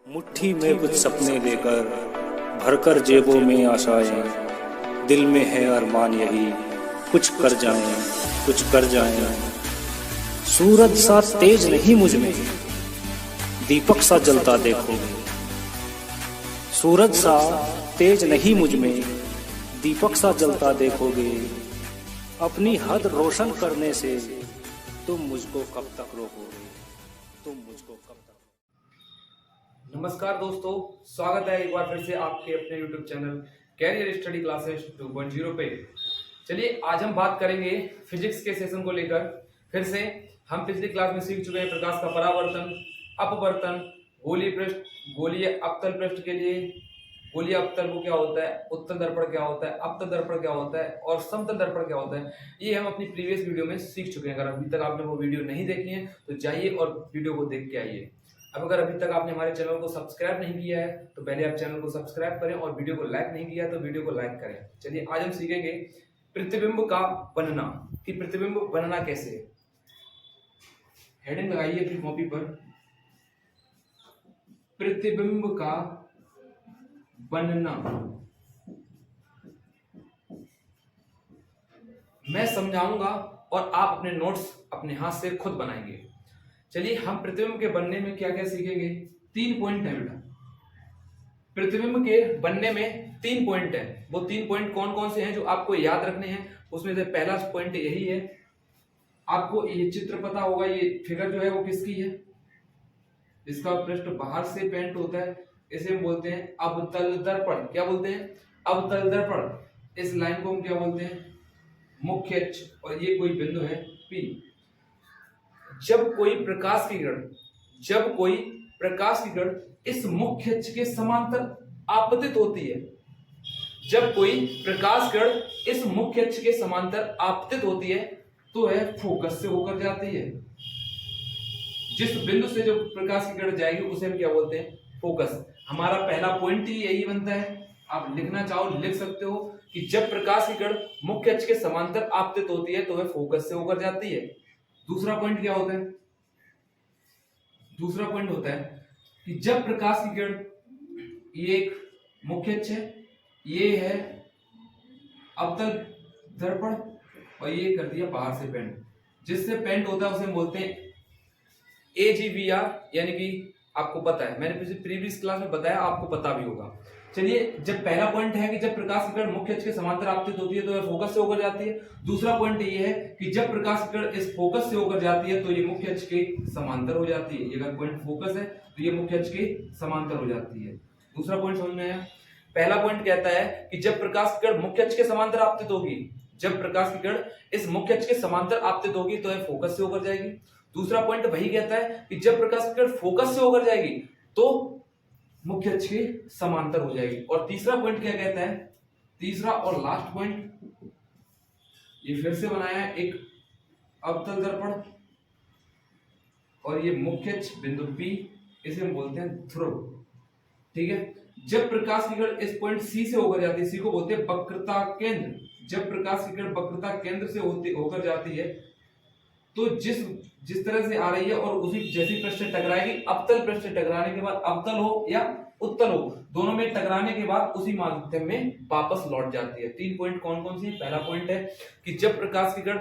मुट्ठी में कुछ सपने लेकर भरकर जेबों में आशाएं, दिल में है अरमान यही कुछ कर जाएं, कुछ कर जाएं। सूरज सा तेज नहीं मुझ में, दीपक सा जलता देखोगे। सूरज सा तेज नहीं मुझ में, दीपक सा जलता देखोगे। अपनी हद रोशन करने से तुम मुझको कब तक रोकोगे, तुम मुझको कब तक। नमस्कार दोस्तों, स्वागत है एक बार फिर से आपके अपने YouTube channel career study classes 2.0 पे। चलिए आज हम बात करेंगे फिजिक्स के सेशन को लेकर। फिर से हम पिछली क्लास में सीख चुके हैं प्रकाश का परावर्तन, अपवर्तन, गोलीय पृष्ठ, गोलीय अवतल पृष्ठ के लिए गोलीय अवतल को क्या होता है, उत्तल दर्पण क्या होता है, अपतल दर्पण क्या होता है और समतल दर्पण क्या होता है। ये हम अपनी प्रीवियस वीडियो में सीख चुके हैं। अगर अभी तक आपने वो वीडियो नहीं देखी है तो जाइए और वीडियो को देख के आइए। अब अगर अभी तक आपने हमारे चैनल को सब्सक्राइब नहीं किया है तो पहले आप चैनल को सब्सक्राइब करें और वीडियो को लाइक नहीं किया तो वीडियो को लाइक करें। चलिए आज हम सीखेंगे प्रतिबिंब का बनना, कि प्रतिबिंब बनना कैसे। हेडिंग लगाइए अपनी कॉपी पर, प्रतिबिंब का बनना। मैं समझाऊंगा और आप अपने नोट्स अपने हाथ से खुद बनाएंगे। चलिए हम प्रतिबिंब के बनने में क्या क्या सीखेंगे। 3 पॉइंट है बेटा, प्रतिबिंब के बनने में 3 पॉइंट है। वो 3 पॉइंट कौन कौन से हैं जो आपको याद रखने हैं। उसमें से पहला पॉइंट यही है, आपको ये चित्र पता होगा, ये फिगर जो है वो किसकी है, इसका पृष्ठ बाहर से पेंट होता है, इसे हम बोलते हैं अवतल दर्पण। क्या बोलते हैं? अवतल दर्पण। इस लाइन को हम क्या बोलते हैं? मुख्य अक्ष। और ये कोई बिंदु है P। जब कोई प्रकाश की किरण इस मुख्य अक्ष के समांतर आपतित होती है, जब कोई प्रकाश किरण इस मुख्य अक्ष के समांतर आपतित होती है तो वह फोकस से होकर जाती है। जिस बिंदु से जो प्रकाश की किरण जाएगी उसे हम क्या बोलते हैं? फोकस। हमारा पहला पॉइंट ही यही बनता है। आप लिखना चाहो लिख सकते हो कि जब प्रकाश की किरण मुख्य अक्ष के समांतर आपतित होती है तो वह फोकस से होकर जाती है। दूसरा पॉइंट क्या होता है? दूसरा पॉइंट होता है कि जब प्रकाश की किरण, ये एक मुख्य अक्ष है, ये है अवतल दर्पण और ये कर दिया बाहर से पेंट, जिससे पेंट होता है उसे हम बोलते हैं AGVR। यानी कि आपको पता है, मैंने प्रीवियस क्लास में बताया, आपको पता भी होगा। चलिए, जब पहला पॉइंट है कि जब प्रकाश की किरण मुख्य अक्ष के समांतर आपतित होती है तो वह फोकस से होकर जाती है। दूसरा पॉइंट ये है कि जब प्रकाश की किरण इस फोकस से होकर जाती है तो ये मुख्य अक्ष के समांतर हो जाती है। अगर पॉइंट फोकस है तो ये मुख्य अक्ष के समांतर हो जाती है। दूसरा पॉइंट समझ में आया? पहला पॉइंट कहता है कि जब प्रकाश की किरण मुख्य अक्ष के समांतर आपतित होगी, जब प्रकाश की किरण इस मुख्य अक्ष के समांतर आपतित होगी तो यह फोकस से होकर जाएगी। दूसरा पॉइंट वही कहता है कि जब प्रकाश की किरण फोकस से होकर जाएगी तो मुख्य अक्ष के समांतर हो जाएगी। और तीसरा पॉइंट क्या कहता है? तीसरा और लास्ट पॉइंट ये फिर से बनाया है, एक अवतल दर्पण और ये मुख्य अक्ष बिंदु P, इसे हम बोलते हैं ध्रुव। ठीक है। जब प्रकाश की किरण इस पॉइंट C से होकर जाती है, C को बोलते हैं वक्रता केंद्र। जब प्रकाश की किरण वक्रता केंद्र से होकर जाती है तो जिस तरह से आ रही है और उसी जैसी पृष्ठ से टकराएगी, अवतल पृष्ठ से टकराने के बाद, अवतल हो या उत्तल हो, दोनों में टकराने के बाद उसी माध्यम में वापस लौट जाती है। 3 पॉइंट कौन कौन सी? पहला पॉइंट है कि जब प्रकाश की किरण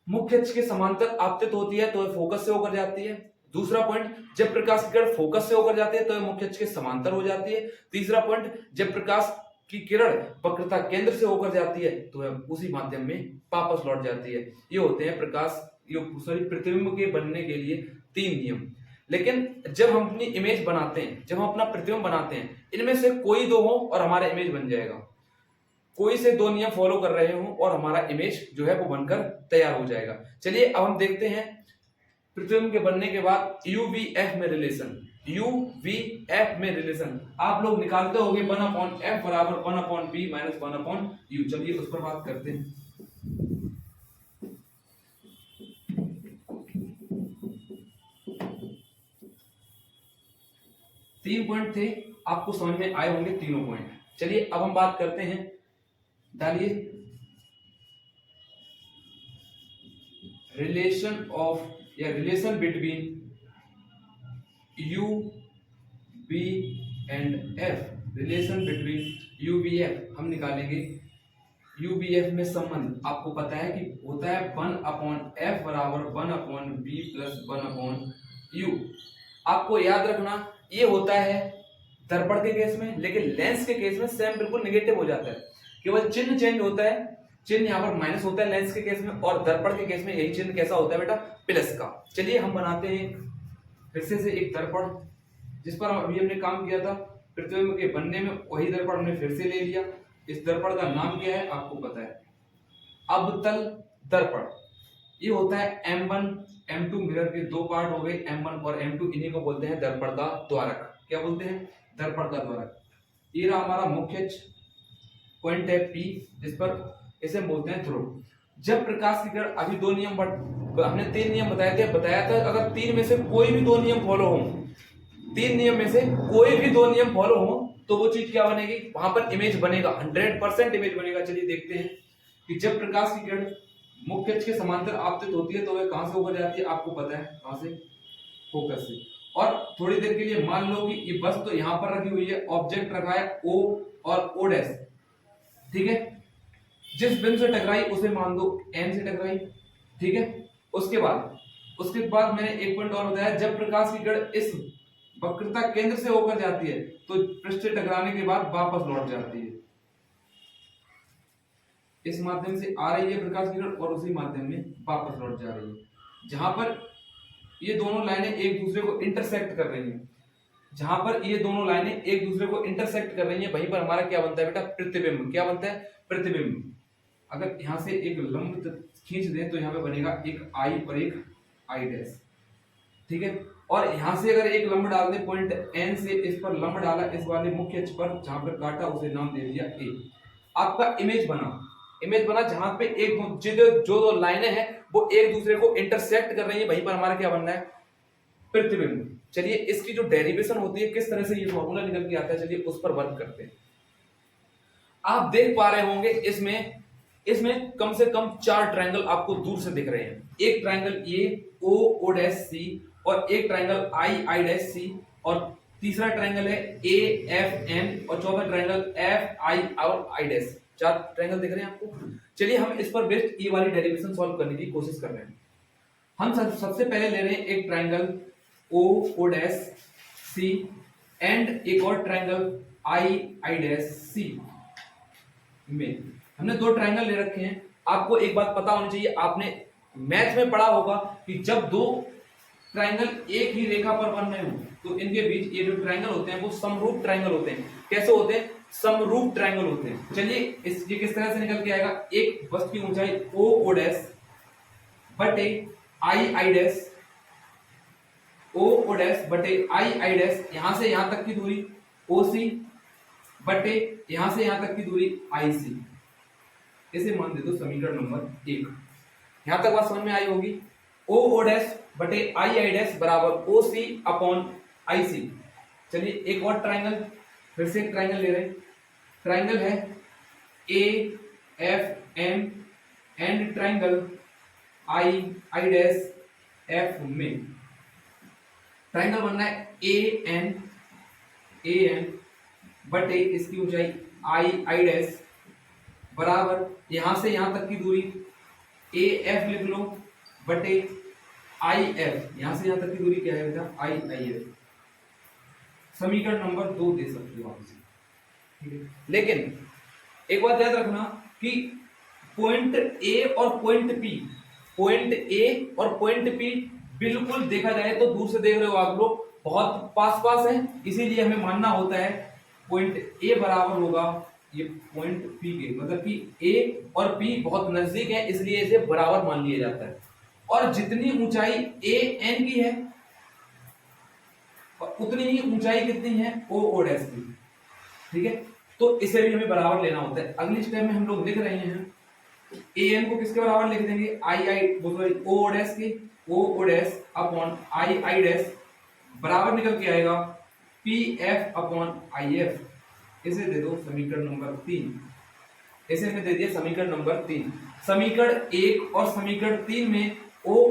मुख्य अक्ष के समांतर आपतित होती है तो वह फोकस से होकर जाती है। दूसरा पॉइंट, जब प्रकाश की किरण फोकस से होकर जाती है तो वह मुख्य अक्ष के समांतर हो जाती है। तीसरा पॉइंट, जब प्रकाश की किरण वक्रता केंद्र से होकर जाती है तो वह उसी माध्यम में वापस लौट जाती है। ये होते हैं प्रतिबिंब के बनने के लिए 3 नियम। लेकिन जब हम अपनी इमेज बनाते हैं, जब हम अपना प्रतिबिंब बनाते हैं, इनमें से कोई 2 हो और हमारा इमेज बन जाएगा। कोई से 2 नियम फॉलो कर रहे हो और हमारा इमेज जो है वो बनकर तैयार हो जाएगा। चलिए अब हम देखते हैं प्रतिबिंब के बनने के बाद UVF में रिलेशन। UVF में रिलेशन आप लोग निकालते होंगे 1/f बराबर 1/p माइनस 1/u। चलिए उस पर बात करते हैं। तीन पॉइंट थे, आपको समझ में आए होंगे तीनों पॉइंट। चलिए अब हम बात करते हैं, डालिए relation between U B and F, relation between U B F हम निकालेंगे। यू बी एफ में संबंध आपको पता है कि होता है 1/f बराबर 1/b प्लस 1/u। आपको याद रखना ये होता है दर्पण के केस में, लेकिन लेंस के केस में सेम बिल्कुल निगेटिव हो जाता है, केवल चिन्ह चेंज होता है। चिन्ह यहाँ पर माइनस होता है लेंस के केस में, और दर्पण के केस में यही चिन्ह कैसा होता है बेटा, प्लस का। चलिए हम बनाते हैं फिर से एक दर्पण जिस पर अभी हमने काम किया था प्रतिबिंब के बनने में, वही दर्पण हमने फिर से ले लिया। इस दर्पण का नाम क्या है आपको पता है, अवतल दर्पण। ये होता है M1 M2 मिरर के दो पार्ट हो गए, M1 और M2, इन्हीं को बोलते हैं दर्पण का द्वारक। क्या बोलते हैं, दर्पण का द्वारक। ये रहा हमारा मुख्य पॉइंट है P, जिस पर इसे हम बोलते हैं ध्रुव। जब प्रकाश की किरण, अभी दो नियम हमने 3 नियम बताया था, अगर 3 में से कोई भी 2 नियम फॉलो हो, 3 नियम में से कोई भी 2 नियम फॉलो हो तो वो चीज क्या बनेगी, वहां पर इमेज बनेगा, 100% इमेज बनेगा। चलिए देखते हैं कि जब प्रकाश की किरण मुख्य अक्ष के समांतर आपतित होती है तो वह कहां से होकर जाती है, आपको पता है कहां से, फोकस से। और थोड़ी देर के लिए मान लो कि ये बस तो यहां पर रखी हुई है, ऑब्जेक्ट रखा है O और O', ठीक है। जिस बिंदु से टकराई उसे मान दो N से टकराई, ठीक है। उसके बाद मैंने एक पॉइंट और बताया, जब प्रकाश की किरण इस वक्रता केंद्र से होकर जाती है तो पृष्ठ से टकराने के बाद वापस लौट जाती है। इस माध्यम से आ रही है प्रकाश की किरण और उसी माध्यम में वापस लौट जा रही है। जहां पर ये दोनों लाइनें एक दूसरे को इंटरसेक्ट कर रही हैं, वहीं पर हमारा क्या बनता है बेटा, प्रतिबिंब। क्या बनता है, प्रतिबिंब। अगर यहां से एक लंब खींच दें तो यहां पे बनेगा एक आई और एक आई डैश, ठीक है। और यहां से अगर एक लंब डाल दें पॉइंट N से, इस पर लंब डाला इस वाले मुख्य अक्ष पर, जहां पर काटा उसे नाम दे दिया A। आपका इमेज बना जहां पे जो दो लाइनें हैं वो एक दूसरे को इंटरसेक्ट कर रही है, वहीं पर हमारा क्या बनना है, प्रतिबिंब। चलिए इसकी जो डेरिवेशन होती है, किस तरह से ये फॉर्मूला निकल के आता है, चलिए उस पर वर्क करते हैं। आप देख पा रहे होंगे इसमें कम से कम 4 ट्रायंगल आपको दूर से दिख रहे हैं। एक ट्रायंगल ये OC और एक ट्रायंगल IC और तीसरा ट्रायंगल है AFN और चौथा ट्रायंगल FI और I'। 4 ट्रायंगल दिख रहे हैं आपको। चलिए हम इस पर बेस्ड ये वाली डेरिवेशन सॉल्व करने की कोशिश कर रहे हैं। हम सबसे पहले ले रहे हैं एक ट्रायंगल OC एंड एक और ट्रायंगल IC में हमने 2 ट्रायंगल ले रखे हैं। आपको एक बात पता होनी चाहिए, आपने मैथ में पढ़ा होगा कि जब 2 ट्रायंगल एक ही रेखा पर बन रहे हो तो इनके बीच ये जो ट्रायंगल होते हैं वो समरूप ट्रायंगल होते हैं। कैसे होते हैं, समरूप ट्रायंगल होते हैं। चलिए ये किस तरह से निकल के आएगा, एक वस्तु की ऊंचाई OO' बटे II', OO' बटे II', यहां से यहां तक की दूरी OC बटे यहां से यहां तक की दूरी IC। इसे मान दे दो समीकरण नंबर 1। यहां तक बात समझ में आई होगी। OO' बटे II' बराबर OC अपॉन IC। चलिए एक और ट्रायंगल, फिर से एक ट्रायंगल ले रहे हैं। ट्रायंगल है AFM एंड ट्रायंगल II'F में ट्रायंगल बनना है AN बटे इसकी ऊंचाई II' बराबर यहां से यहां तक की दूरी AF लिख लो बटे IF, यहां से यहां तक की दूरी क्या है बेटा, IIF। समीकरण नंबर 2 दे सकते हो आप इसे, ठीक है। लेकिन एक बात याद रखना कि पॉइंट A और पॉइंट P बिल्कुल देखा जाए तो दूर से देख रहे हो आप लोग, बहुत पास है, इसीलिए हमें मानना होता है पॉइंट A बराबर होगा ये पॉइंट P के, मतलब कि A और P बहुत नजदीक है इसलिए इसे बराबर मान लिया जाता है। और जितनी ऊंचाई AN की है और उतनी ही ऊंचाई कितनी है OO' की, ठीक है। तो इसे भी हमें बराबर लेना होता है। अगली स्टेप में हम लोग लिख रहे हैं AN को किसके बराबर लिख देंगे, OO' अपॉन II' बराबर निकल के आएगा PF अपॉन IF। इसे दे दो समीकरण नंबर 3। इसे हमने दे दिया समीकरण नंबर 3। समीकरण 1 और समीकरण 3 में OO'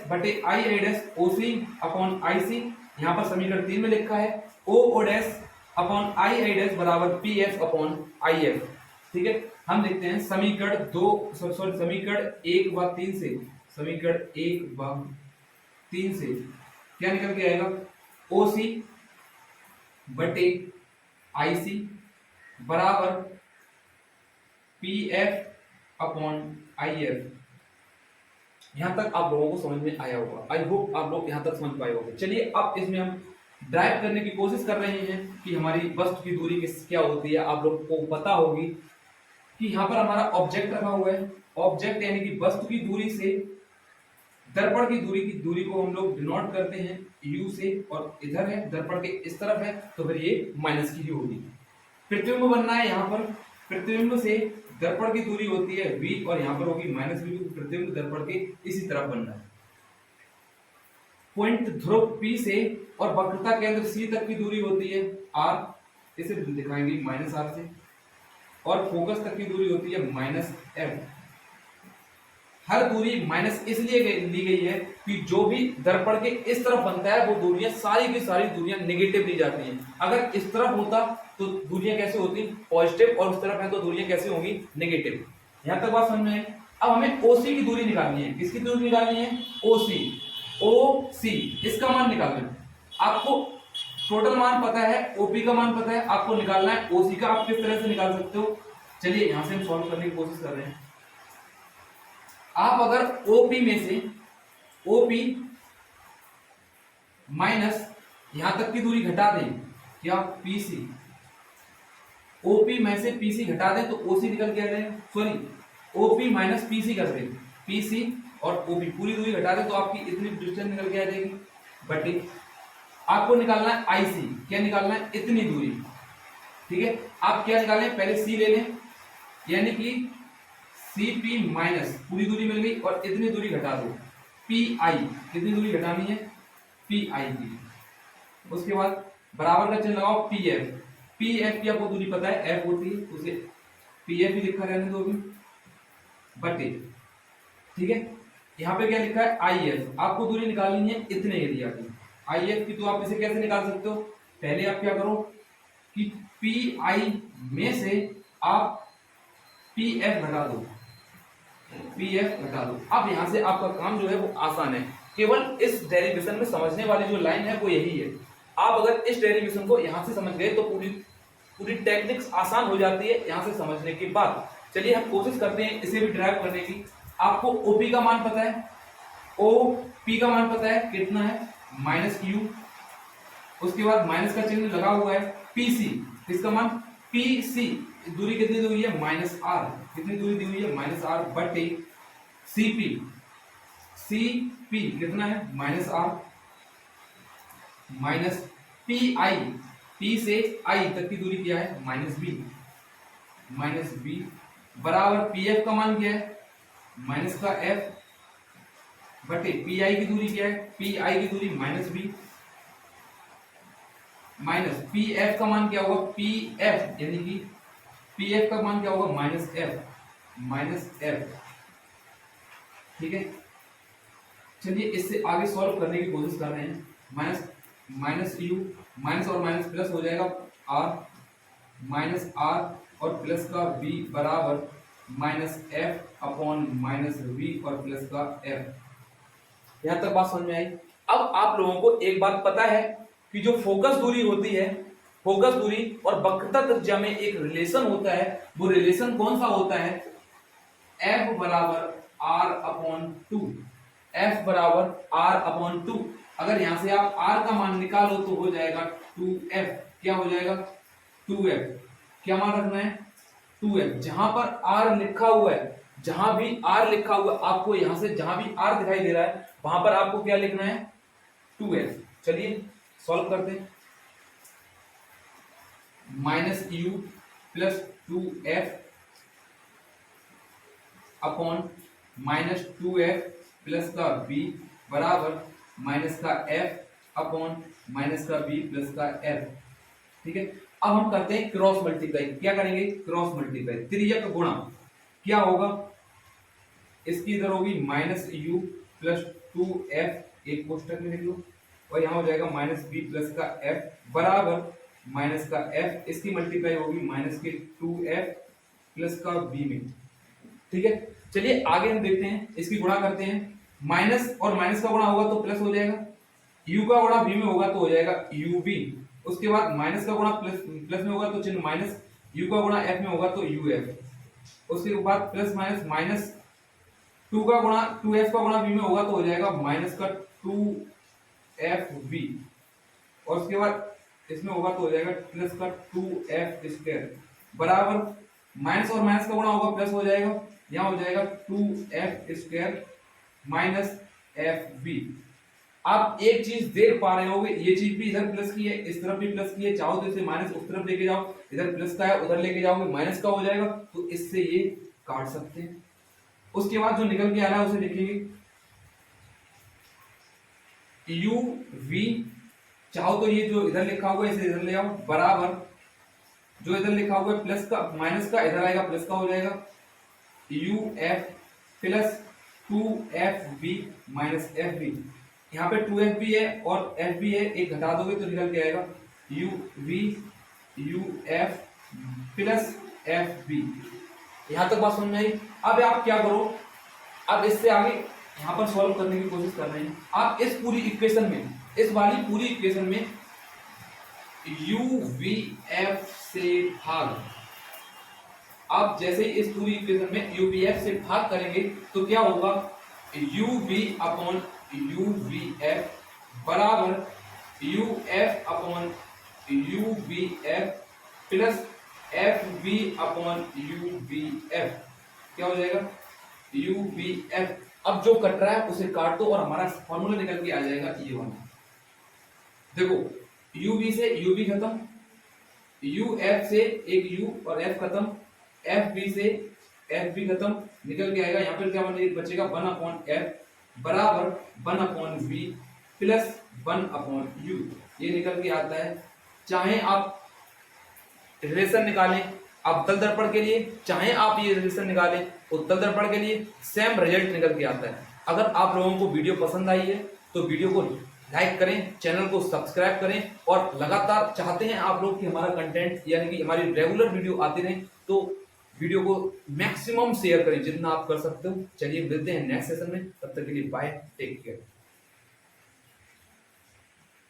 बटे II' OC अपॉन IC यहाँ पर समीकरण 3 में लिखा है O dash upon I dash बराबर P F upon I F. ठीक है, हम लिखते हैं समीकरण 1/3 से, समीकरण 1/3 से क्या निकल के आएगा, ओ सी बटे आई सी बराबर P F upon I F. यहां तक आप लोगों को समझ में आया होगा, आई होप आप लोग यहां तक समझ पाए होंगे। चलिए अब इसमें हम ड्राइव करने की कोशिश कर रहे हैं कि हमारी वस्तु की दूरी क्या होती है। आप लोग को पता होगी कि यहाँ पर हमारा ऑब्जेक्ट रखा हुआ है, ऑब्जेक्ट यानी कि वस्तु की दूरी से दर्पण की दूरी को हम लोग डिनोट करते हैं u से, और इधर है दर्पण के इस तरफ है तो फिर ये माइनस की ही होगी। प्रतिबिंब बनना है, यहाँ पर प्रतिबिंब से दर्पण की दूरी होती है v और यहाँ पर होगी माइनस v, प्रतिबिंब दर्पण के इसी तरफ बनना है। पॉइंट ध्रुव P से और वक्रता केंद्र C तक की दूरी होती है r, इसे दिखाएंगे माइनस r से, और फोकस तक की दूरी होती है माइनस f। हर दूरी माइनस इसलिए ली गई है कि जो भी दर्पण के इस तरफ बनता है वो दूरियां सारी की सारी दूरियां नेगेटिव ली जाती हैं। अगर इस तरफ होता तो दूरियां कैसे होती, पॉजिटिव, और उस तरफ है तो दूरियां कैसे होंगी, नेगेटिव। यहां तक बात समझ में है। अब हमें ओसी की दूरी निकालनी है। किसकी दूरी निकालनी है, ओसी। ओसी इसका मान निकालना है आपको। टोटल मान पता है, ओपी का मान पता है, आपको निकालना है ओसी का। आप किस तरह से निकाल सकते हो, चलिए यहां से हम सॉल्व करने की कोशिश कर रहे हैं। आप अगर ओपी में से ओपी माइनस यहां तक की दूरी घटा दें, क्या पीसी, ओपी में से पीसी घटा दें तो ओसी निकल के आ जाएगा, सॉरी ओपी माइनस पीसी कर दें, पीसी और ओपी पूरी दूरी घटा दें तो आपकी इतनी डिस्टेंस निकल के आ जाएगी। बटे आपको निकालना है आईसी, क्या निकालना है, इतनी दूरी। ठीक है, आप क्या निकालें, पहले सी ले लें, यानी कि सीपी माइनस पूरी दूरी मिल गई और इतनी दूरी घटा दो, पी आई, कितनी दूरी घटानी है, पी आई की। उसके बाद बराबर का चिन्ह लगाओ, पी एफ। पी एफ की आपको दूरी पता है, एफ होती है, उसे पी एफ ही लिखा रहने दो अभी, बटे। ठीक है, यहाँ पे क्या लिखा है, आई एफ। आपको दूरी निकालनी है इतने एरिया की, आई एफ की। तो आप इसे कैसे निकाल सकते हो, पहले आप क्या करो कि पी आई में से आप पी एफ घटा दो, पीएफ घटा दो। अब यहां से आपका काम जो है वो आसान है, केवल इस डेरिवेशन में समझने वाली जो लाइन है वो यही है। आप अगर इस डेरिवेशन को यहां से समझ गए तो पूरी टेक्निक्स आसान हो जाती है यहां से समझने के बाद। चलिए हम कोशिश करते हैं इसे भी ड्राइव करने की। आपको ओपी का मान पता है, ओपी का मान पता है कितना है, माइनस क्यू। उसके बाद माइनस का चिन्ह लगा हुआ है, पीसी, इसका मान पीसी, दूरी कितनी दी हुई है, माइनस आर, कितनी दूरी दी हुई है, माइनस आर, बटे सीपी, सीपी कितना है, minus R, minus P I, P से आई तक की दूरी क्या है, माइनस बी, माइनस बी बराबर पी एफ का मान क्या है, माइनस का एफ, बटे पी आई की दूरी क्या है, पी आई की दूरी minus B, minus P F का मान क्या होगा, पी एफ यानी कि पी एफ का मान क्या होगा, माइनस एफ, माइनस एफ। ठीक है, चलिए इससे आगे सॉल्व करने की कोशिश कर रहे हैं। माइनस माइनस यू, माइनस और माइनस प्लस हो जाएगा आर, माइनस आर और प्लस का बी बराबर minus F upon minus V और प्लस का एफ। यहां तक बात समझ में आई। अब आप लोगों को एक बात पता है कि जो फोकस दूरी होती है, फोकस दूरी और वक्रता त्रिज्या में एक रिलेशन होता है। वो रिलेशन कौन सा होता है, एफ बराबर आर अपॉन टू, एफ बराबर आर अपॉन टू। अगर यहां से आप आर का मान निकालो तो हो जाएगा 2f, क्या हो जाएगा 2f, क्या मान रखना है 2f। जहां पर आर लिखा हुआ है, जहां भी आर लिखा हुआ है, आपको यहां से जहां भी आर दिखाई दे रहा है वहां पर आपको क्या लिखना है 2f। चलिए सॉल्व करते हैं। Minus you plus 2f upon minus 2f plus का b बराबर माइनस का f अपॉन माइनस का b प्लस का f। ठीक है, अब हम करते हैं क्रॉस मल्टीप्लाई। क्या करेंगे, क्रॉस मल्टीप्लाई, त्रियक गुणा। क्या होगा, इसकी इधर होगी माइनस यू प्लस 2f, एक कोष्टक में लिख लो, और यहाँ हो जाएगा माइनस बी प्लस का एफ बराबर माइनस का एफ, इसकी मल्टीप्लाई होगी माइनस के 2f प्लस का बी में। ठीक है, चलिए आगे हम देखते हैं, इसकी गुणा करते हैं। माइनस और माइनस का गुणा होगा तो प्लस हो जाएगा, u का गुणा v में होगा तो हो जाएगा ub, उसके बाद माइनस का गुणा प्लस प्लस में होगा तो चिन्ह माइनस, u का गुणा f में होगा तो uf, उसके बाद प्लस माइनस माइनस 2 का गुणा 2f का गुणा v में होगा तो हो जाएगा माइनस का 2fv, और उसके बाद इसमें होगा तो हो जाएगा प्लस का 2f स्क्वायर बराबर माइनस और माइनस का गुणा होगा प्लस हो जाएगा, यहाँ हो जाएगा 2f स्क्वायर माइनस fv। आप एक चीज देख पा रहे होगे, ये चीज भी इधर प्लस की है, इस तरफ भी प्लस की है, चाहो तो इसे माइनस उस तरफ लेके जाओ, इधर प्लस का है उधर लेके जाओगे माइनस का हो जाएगा, तो इससे ये काट सकते हैं। उसके बाद जो निकल के आ रहा है उसे लिखेंगे u v, चाहो तो ये जो इधर लिखा हुआ है इसे इधर ले आओ बराबर जो इधर लिखा हुआ है प्लस का माइनस का इधर आएगा प्लस का हो जाएगा u f plus 2f v minus f v, यहाँ पे 2f भी है और f भी है, एक घटा दोगे तो निकल के आएगा u v u f plus f v। यहाँ तक बात समझ में आई। अब आप क्या करो, अब इससे आगे यहाँ पर सॉल्व करने की कोशिश कर रहे हैं। आप इस पूरी इक्वेशन में, इस वाली पूरी इक्वेशन में u v f से भाग, आप जैसे ही इस पूरी इक्वेशन में u v f से भाग करेंगे तो क्या होगा, u v upon u v f बराबर u f upon u v f plus f v upon u v f, क्या हो जाएगा u v f। अब जो कट रहा है उसे काट दो और हमारा फॉर्मूला निकल के आ जाएगा ये वाला। देखो u v से u v खत्म, u f से एक u और f खत्म, f v से f v खत्म, निकल के आएगा यहाँ पर क्या बचेगा 1 अपॉन f बराबर 1 upon v plus 1 upon u, ये निकल के आता है। चाहे आप रिलेशन निकालें अवतल दर्पण के लिए, चाहे आप ये रिलेशन निकालें उत्तल दर्पण के लिए, सेम रिजल्ट निकल के आता है। अगर आप लोगों को वीडियो पसंद आई है तो वीडियो को लाइक करें, चैनल को सब्सक्राइब करें, और लगातार चाहते हैं आप लोग कि हमारा कंटेंट यानी कि हमारी रेगुलर वीडियो आती रहे तो वीडियो को मैक्सिमम शेयर करें जितना आप कर सकते हो। चलिए मिलते हैं नेक्स्ट सेशन में, तब तक के लिए बाय, टेक केयर।